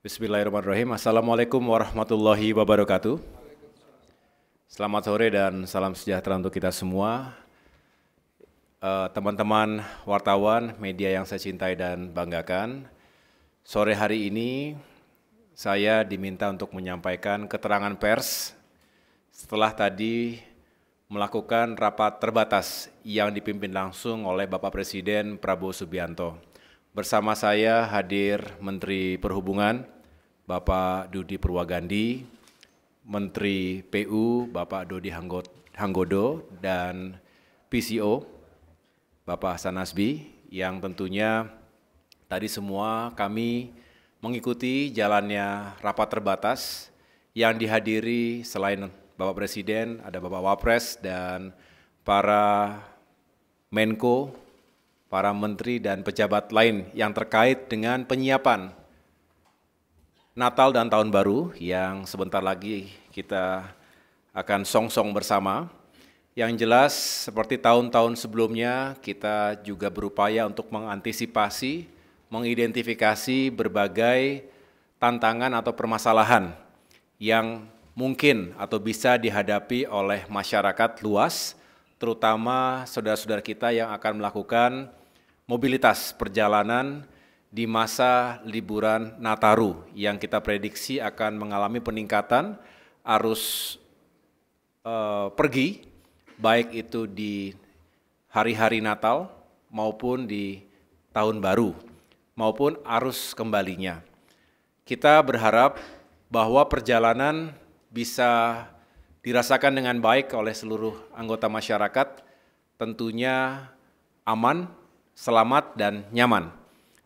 Bismillahirrahmanirrahim. Assalamualaikum warahmatullahi wabarakatuh. Selamat sore dan salam sejahtera untuk kita semua. Teman-teman wartawan, media yang saya cintai dan banggakan. Sore hari ini saya diminta untuk menyampaikan keterangan pers setelah tadi melakukan rapat terbatas yang dipimpin langsung oleh Bapak Presiden Prabowo Subianto. Bersama saya hadir Menteri Perhubungan, Bapak Dudi Purwagandi, Menteri PU, Bapak Dodi Hanggodo, dan PCO, Bapak Hasan Nasbi, yang tentunya tadi semua kami mengikuti jalannya rapat terbatas yang dihadiri selain Bapak Presiden, ada Bapak Wapres dan para Menko, para menteri dan pejabat lain yang terkait dengan penyiapan Natal dan Tahun Baru yang sebentar lagi kita akan song-song bersama. Yang jelas seperti tahun-tahun sebelumnya kita juga berupaya untuk mengantisipasi, mengidentifikasi berbagai tantangan atau permasalahan yang mungkin atau bisa dihadapi oleh masyarakat luas, terutama saudara-saudara kita yang akan melakukan mobilitas perjalanan di masa liburan Nataru yang kita prediksi akan mengalami peningkatan arus pergi, baik itu di hari-hari Natal maupun di Tahun Baru, maupun arus kembalinya. Kita berharap bahwa perjalanan bisa dirasakan dengan baik oleh seluruh anggota masyarakat, tentunya aman, selamat, dan nyaman.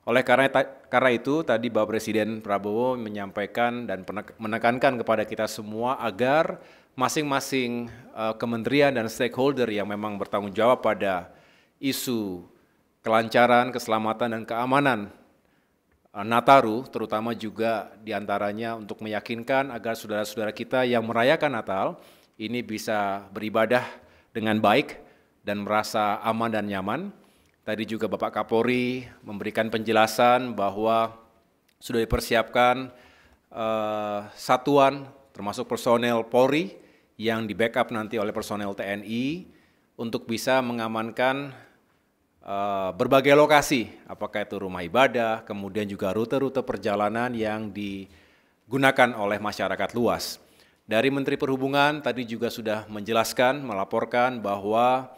Oleh karena itu, tadi Bapak Presiden Prabowo menyampaikan dan menekankan kepada kita semua agar masing-masing kementerian dan stakeholder yang memang bertanggung jawab pada isu kelancaran, keselamatan, dan keamanan Nataru, terutama juga diantaranya untuk meyakinkan agar saudara-saudara kita yang merayakan Natal ini bisa beribadah dengan baik dan merasa aman dan nyaman. Tadi juga Bapak Kapolri memberikan penjelasan bahwa sudah dipersiapkan satuan termasuk personel Polri yang di-backup nanti oleh personel TNI untuk bisa mengamankan berbagai lokasi, apakah itu rumah ibadah, kemudian juga rute-rute perjalanan yang digunakan oleh masyarakat luas. Dari Menteri Perhubungan tadi juga sudah menjelaskan, melaporkan bahwa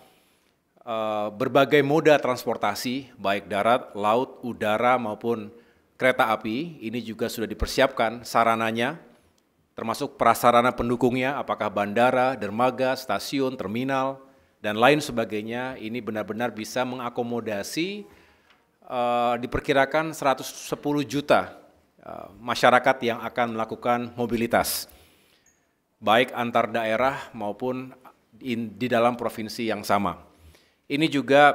berbagai moda transportasi, baik darat, laut, udara maupun kereta api, ini juga sudah dipersiapkan sarananya, termasuk prasarana pendukungnya, apakah bandara, dermaga, stasiun, terminal, dan lain sebagainya, ini benar-benar bisa mengakomodasi diperkirakan 110 juta masyarakat yang akan melakukan mobilitas, baik antar daerah maupun di dalam provinsi yang sama. Ini juga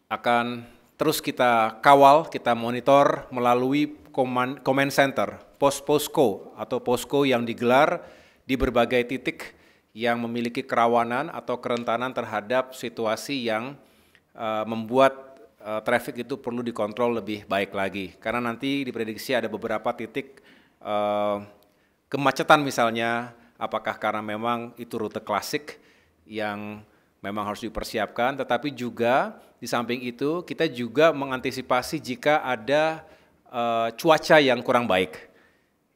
akan terus kita kawal, kita monitor melalui command center, posko atau posko yang digelar di berbagai titik yang memiliki kerawanan atau kerentanan terhadap situasi yang membuat traffic itu perlu dikontrol lebih baik lagi. Karena nanti diprediksi ada beberapa titik kemacetan misalnya, apakah karena memang itu rute klasik yang memang harus dipersiapkan, tetapi juga di samping itu kita juga mengantisipasi jika ada cuaca yang kurang baik.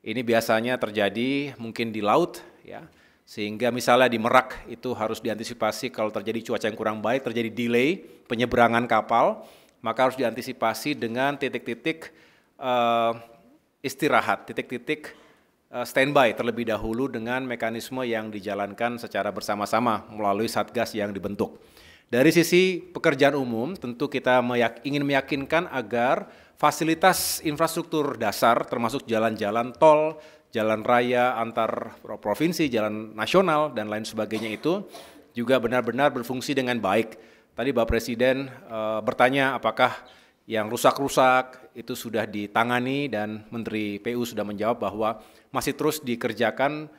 Ini biasanya terjadi mungkin di laut, ya, sehingga misalnya di Merak itu harus diantisipasi kalau terjadi cuaca yang kurang baik, terjadi delay penyeberangan kapal, maka harus diantisipasi dengan titik-titik istirahat, titik-titik standby terlebih dahulu dengan mekanisme yang dijalankan secara bersama-sama melalui satgas yang dibentuk. Dari sisi pekerjaan umum, tentu kita ingin meyakinkan agar fasilitas infrastruktur dasar termasuk jalan-jalan tol, jalan raya antar provinsi, jalan nasional, dan lain sebagainya itu juga benar-benar berfungsi dengan baik. Tadi Bapak Presiden bertanya apakah yang rusak-rusak itu sudah ditangani dan Menteri PU sudah menjawab bahwa masih terus dikerjakan,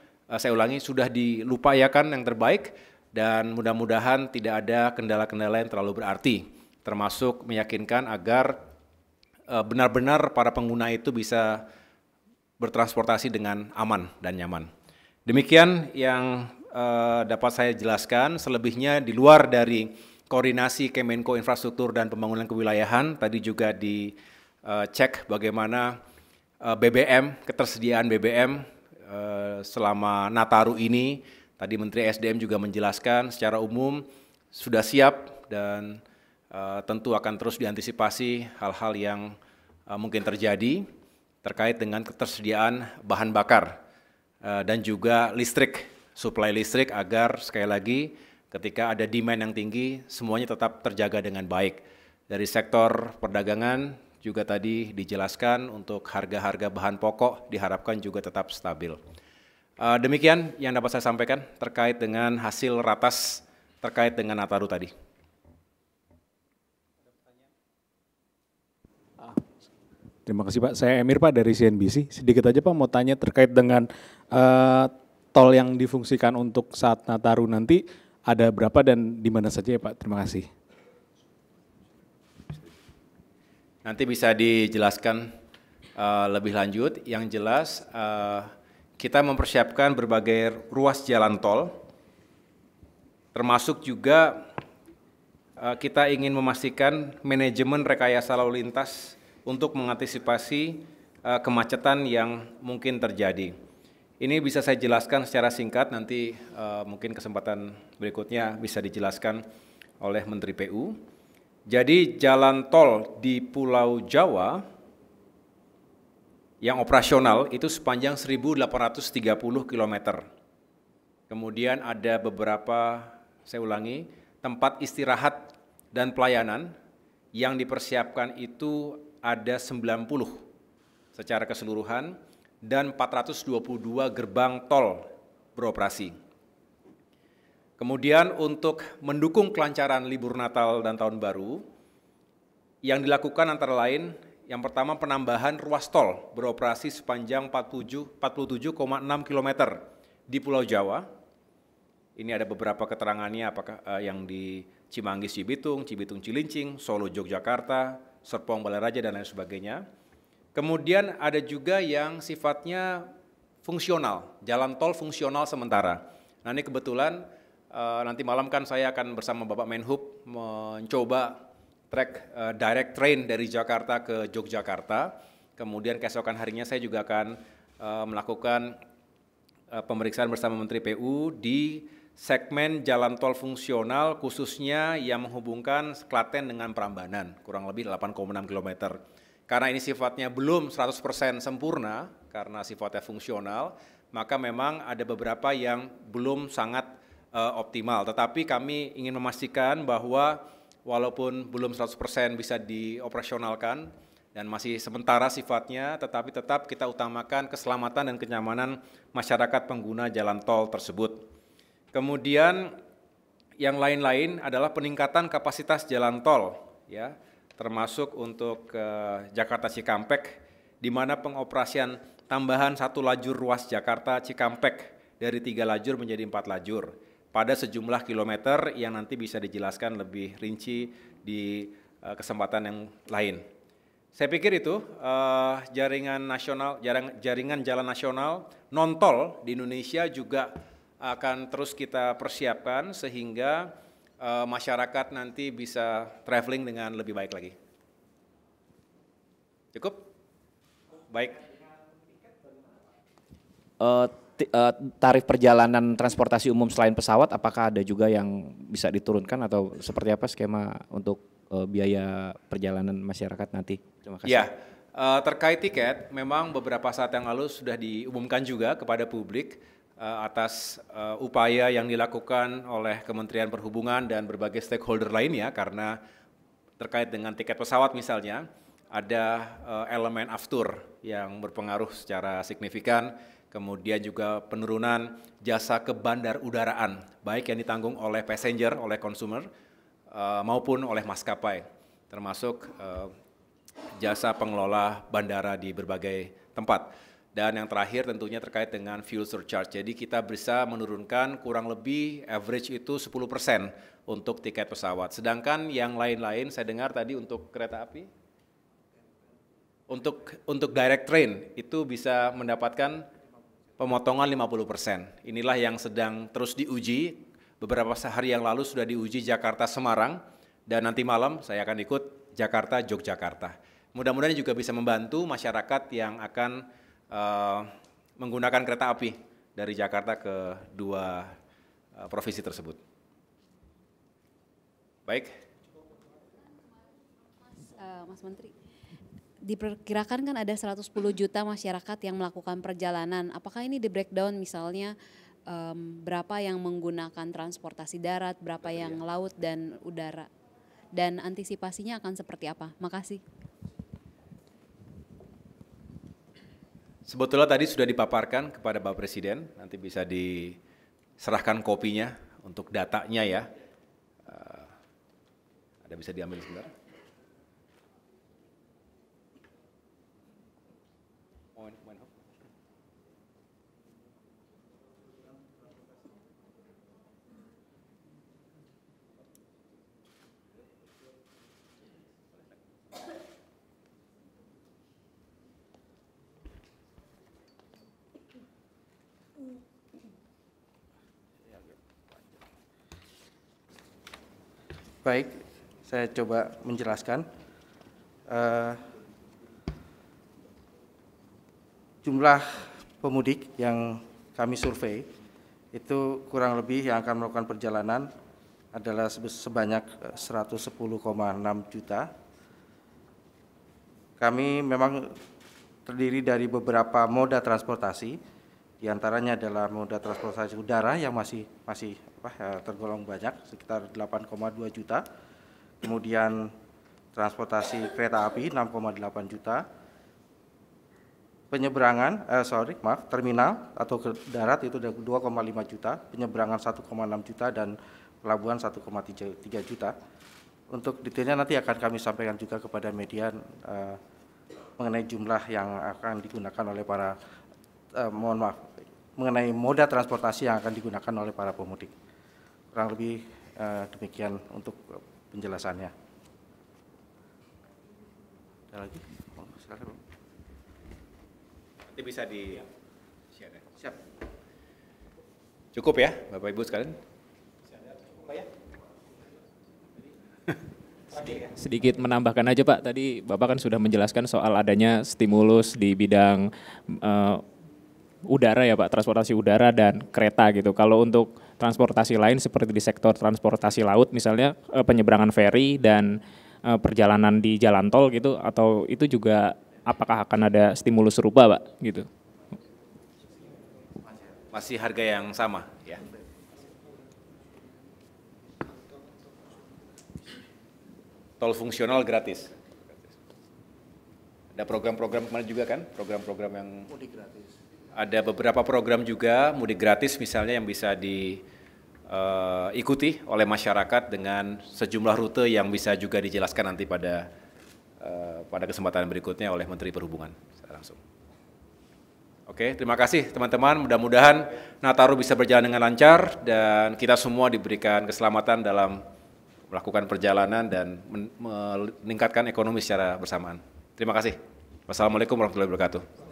saya ulangi, sudah dilupayakan yang terbaik dan mudah-mudahan tidak ada kendala-kendala yang terlalu berarti, termasuk meyakinkan agar benar-benar para pengguna itu bisa bertransportasi dengan aman dan nyaman. Demikian yang dapat saya jelaskan. Selebihnya di luar dari koordinasi Kemenko Infrastruktur dan Pembangunan Kewilayahan, tadi juga dicek bagaimana BBM, ketersediaan BBM selama Nataru ini. Tadi Menteri SDM juga menjelaskan secara umum sudah siap dan tentu akan terus diantisipasi hal-hal yang mungkin terjadi terkait dengan ketersediaan bahan bakar dan juga listrik, suplai listrik agar sekali lagi ketika ada demand yang tinggi semuanya tetap terjaga dengan baik. Dari sektor perdagangan juga tadi dijelaskan untuk harga-harga bahan pokok diharapkan juga tetap stabil. Demikian yang dapat saya sampaikan terkait dengan hasil ratas terkait dengan Nataru tadi. Terima kasih Pak. Saya Emir Pak dari CNBC. Sedikit aja Pak mau tanya terkait dengan tol yang difungsikan untuk saat Nataru nanti ada berapa dan di mana saja ya Pak? Terima kasih. Nanti bisa dijelaskan lebih lanjut. Yang jelas kita mempersiapkan berbagai ruas jalan tol, termasuk juga kita ingin memastikan manajemen rekayasa lalu lintas untuk mengantisipasi kemacetan yang mungkin terjadi. Ini bisa saya jelaskan secara singkat, nanti mungkin kesempatan berikutnya bisa dijelaskan oleh Menteri PU. Jadi jalan tol di Pulau Jawa yang operasional itu sepanjang 1.830 km. Kemudian ada beberapa, saya ulangi, tempat istirahat dan pelayanan yang dipersiapkan itu ada 90 secara keseluruhan dan 422 gerbang tol beroperasi. Kemudian untuk mendukung kelancaran libur Natal dan Tahun Baru, yang dilakukan antara lain yang pertama penambahan ruas tol beroperasi sepanjang 47,6 km di Pulau Jawa. Ini ada beberapa keterangannya apakah yang di Cimanggis Cibitung, Cibitung Cilincing, Solo Yogyakarta, Serpong Balaraja dan lain sebagainya. Kemudian ada juga yang sifatnya fungsional, jalan tol fungsional sementara. Nah ini kebetulan nanti malam kan saya akan bersama Bapak Menhub mencoba trek direct train dari Jakarta ke Yogyakarta. Kemudian keesokan harinya saya juga akan melakukan pemeriksaan bersama Menteri PU di segmen jalan tol fungsional khususnya yang menghubungkan Klaten dengan Prambanan, kurang lebih 8,6 km. Karena ini sifatnya belum 100% sempurna, karena sifatnya fungsional, maka memang ada beberapa yang belum sangat optimal. Tetapi kami ingin memastikan bahwa walaupun belum 100% bisa dioperasionalkan dan masih sementara sifatnya, tetapi tetap kita utamakan keselamatan dan kenyamanan masyarakat pengguna jalan tol tersebut. Kemudian yang lain-lain adalah peningkatan kapasitas jalan tol, ya, termasuk untuk Jakarta Cikampek, di mana pengoperasian tambahan 1 lajur ruas Jakarta Cikampek dari 3 lajur menjadi 4 lajur pada sejumlah kilometer yang nanti bisa dijelaskan lebih rinci di kesempatan yang lain. Saya pikir itu jaringan jalan nasional non tol di Indonesia juga akan terus kita persiapkan sehingga masyarakat nanti bisa traveling dengan lebih baik lagi. Cukup? Baik. Tarif perjalanan transportasi umum selain pesawat, apakah ada juga yang bisa diturunkan atau seperti apa skema untuk biaya perjalanan masyarakat nanti? Terima kasih. Ya, terkait tiket, memang beberapa saat yang lalu sudah diumumkan juga kepada publik atas upaya yang dilakukan oleh Kementerian Perhubungan dan berbagai stakeholder lainnya, karena terkait dengan tiket pesawat misalnya, ada elemen aftur yang berpengaruh secara signifikan. Kemudian juga penurunan jasa ke bandar udaraan, baik yang ditanggung oleh passenger, oleh consumer, maupun oleh maskapai, termasuk jasa pengelola bandara di berbagai tempat. Dan yang terakhir tentunya terkait dengan fuel surcharge. Jadi kita bisa menurunkan kurang lebih average itu 10% untuk tiket pesawat. Sedangkan yang lain-lain saya dengar tadi untuk kereta api, Untuk direct train itu bisa mendapatkan pemotongan 50%. Inilah yang sedang terus diuji. Beberapa hari yang lalu sudah diuji Jakarta Semarang dan nanti malam saya akan ikut Jakarta Yogyakarta. Mudah-mudahan juga bisa membantu masyarakat yang akan menggunakan kereta api dari Jakarta ke dua provinsi tersebut. Baik. Mas Menteri, diperkirakan kan ada 110 juta masyarakat yang melakukan perjalanan. Apakah ini di breakdown misalnya berapa yang menggunakan transportasi darat, berapa yang laut dan udara? Dan antisipasinya akan seperti apa? Makasih. Sebetulnya tadi sudah dipaparkan kepada Bapak Presiden, nanti bisa diserahkan kopinya untuk datanya ya. Ada bisa diambil sebentar. Baik, saya coba menjelaskan. Jumlah pemudik yang kami survei itu kurang lebih yang akan melakukan perjalanan adalah sebanyak 110,6 juta. Kami memang terdiri dari beberapa moda transportasi, diantaranya adalah moda transportasi udara yang masih tergolong banyak, sekitar 8,2 juta. Kemudian transportasi kereta api 6,8 juta. Penyeberangan, terminal atau ke darat itu 2,5 juta, penyeberangan 1,6 juta dan pelabuhan 1,3 juta. Untuk detailnya nanti akan kami sampaikan juga kepada media mengenai jumlah yang akan digunakan oleh para mengenai moda transportasi yang akan digunakan oleh para pemudik. Kurang lebih demikian untuk penjelasannya. Ada lagi? Silakan. Nanti bisa di share. Siap. Cukup ya, Bapak Ibu sekalian? Sedikit menambahkan aja Pak, tadi Bapak kan sudah menjelaskan soal adanya stimulus di bidang udara ya Pak, transportasi udara dan kereta gitu. Kalau untuk transportasi lain seperti di sektor transportasi laut misalnya penyeberangan feri dan perjalanan di jalan tol gitu, atau itu juga apakah akan ada stimulus serupa Pak gitu? Masih harga yang sama ya. Tol fungsional gratis. Ada program-program kemarin juga kan, program-program yang Mudik gratis. Ada beberapa program juga mudik gratis misalnya yang bisa diikuti oleh masyarakat dengan sejumlah rute yang bisa juga dijelaskan nanti pada kesempatan berikutnya oleh Menteri Perhubungan secara langsung. Oke, terima kasih teman-teman. Mudah-mudahan Nataru bisa berjalan dengan lancar dan kita semua diberikan keselamatan dalam melakukan perjalanan dan meningkatkan ekonomi secara bersamaan. Terima kasih. Wassalamualaikum warahmatullahi wabarakatuh.